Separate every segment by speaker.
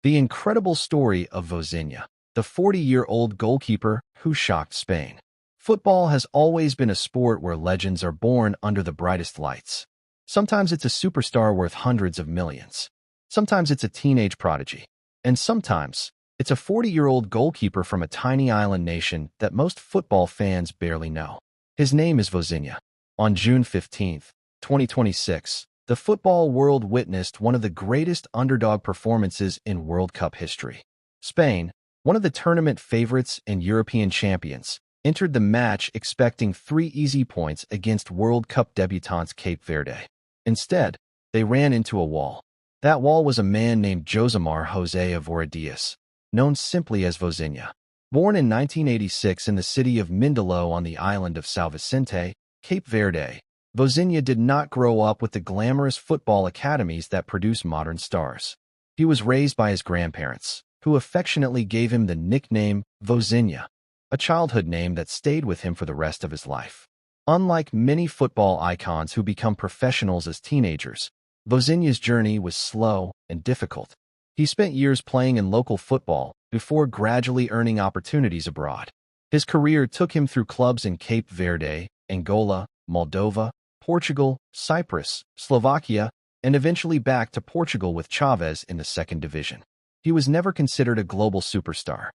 Speaker 1: The incredible story of Vozinha, the 40-year-old goalkeeper who shocked Spain. Football has always been a sport where legends are born under the brightest lights. Sometimes it's a superstar worth hundreds of millions. Sometimes it's a teenage prodigy. And sometimes it's a 40-year-old goalkeeper from a tiny island nation that most football fans barely know. His name is Vozinha. On June 15, 2026, the football world witnessed one of the greatest underdog performances in World Cup history. Spain, one of the tournament favorites and European champions, entered the match expecting 3 easy points against World Cup debutants Cape Verde. Instead, they ran into a wall. That wall was a man named José of Verde, known simply as Vozinha. Born in 1986 in the city of Mindelo on the island of São Vicente, Cape Verde, Vozinha did not grow up with the glamorous football academies that produce modern stars. He was raised by his grandparents, who affectionately gave him the nickname Vozinha, a childhood name that stayed with him for the rest of his life. Unlike many football icons who become professionals as teenagers, Vozinha's journey was slow and difficult. He spent years playing in local football before gradually earning opportunities abroad. His career took him through clubs in Cape Verde, Angola, Moldova, Portugal, Cyprus, Slovakia, and eventually back to Portugal with Chaves in the second division. He was never considered a global superstar.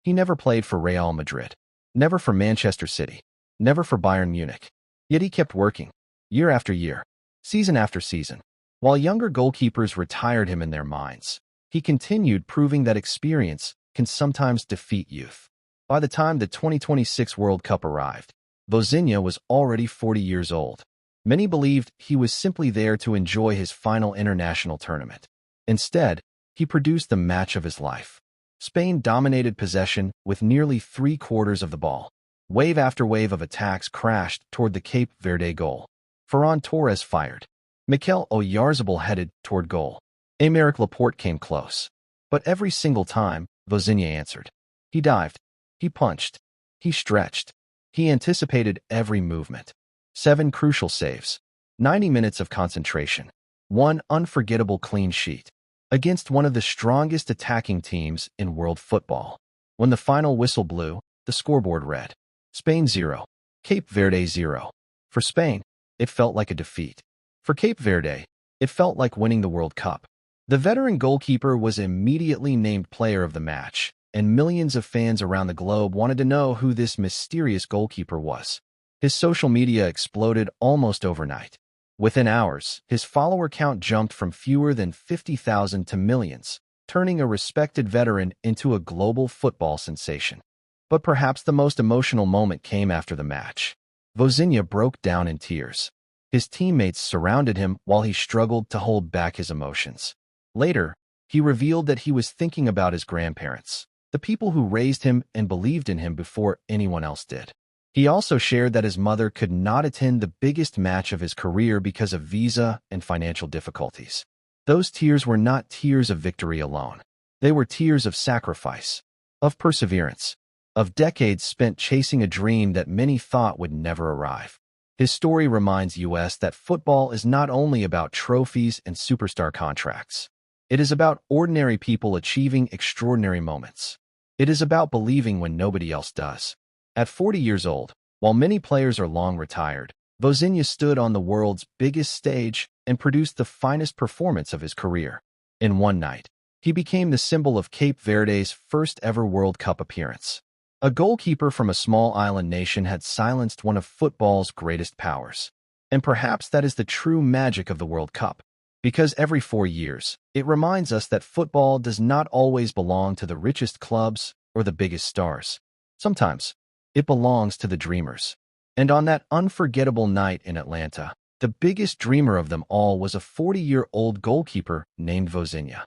Speaker 1: He never played for Real Madrid, never for Manchester City, never for Bayern Munich. Yet he kept working, year after year, season after season. While younger goalkeepers retired him in their minds, he continued proving that experience can sometimes defeat youth. By the time the 2026 World Cup arrived, Vozinha was already 40 years old. Many believed he was simply there to enjoy his final international tournament. Instead, he produced the match of his life. Spain dominated possession with nearly 3/4 of the ball. Wave after wave of attacks crashed toward the Cape Verde goal. Ferran Torres fired. Mikel Oyarzabal headed toward goal. Aymeric Laporte came close. But every single time, Vozinha answered. He dived. He punched. He stretched. He anticipated every movement. 7 crucial saves. 90 minutes of concentration. 1 unforgettable clean sheet. Against one of the strongest attacking teams in world football. When the final whistle blew, the scoreboard read, Spain 0, Cape Verde 0. For Spain, it felt like a defeat. For Cape Verde, it felt like winning the World Cup. The veteran goalkeeper was immediately named player of the match, and millions of fans around the globe wanted to know who this mysterious goalkeeper was. His social media exploded almost overnight. Within hours, his follower count jumped from fewer than 50,000 to millions, turning a respected veteran into a global football sensation. But perhaps the most emotional moment came after the match. Vozinha broke down in tears. His teammates surrounded him while he struggled to hold back his emotions. Later, he revealed that he was thinking about his grandparents, the people who raised him and believed in him before anyone else did. He also shared that his mother could not attend the biggest match of his career because of visa and financial difficulties. Those tears were not tears of victory alone. They were tears of sacrifice, of perseverance, of decades spent chasing a dream that many thought would never arrive. His story reminds us that football is not only about trophies and superstar contracts. It is about ordinary people achieving extraordinary moments. It is about believing when nobody else does. At 40 years old, while many players are long retired, Vozinha stood on the world's biggest stage and produced the finest performance of his career. In one night, he became the symbol of Cape Verde's first ever World Cup appearance. A goalkeeper from a small island nation had silenced one of football's greatest powers. And perhaps that is the true magic of the World Cup. Because every 4 years, it reminds us that football does not always belong to the richest clubs or the biggest stars. Sometimes, it belongs to the dreamers. And on that unforgettable night in Atlanta, the biggest dreamer of them all was a 40-year-old goalkeeper named Vozinha.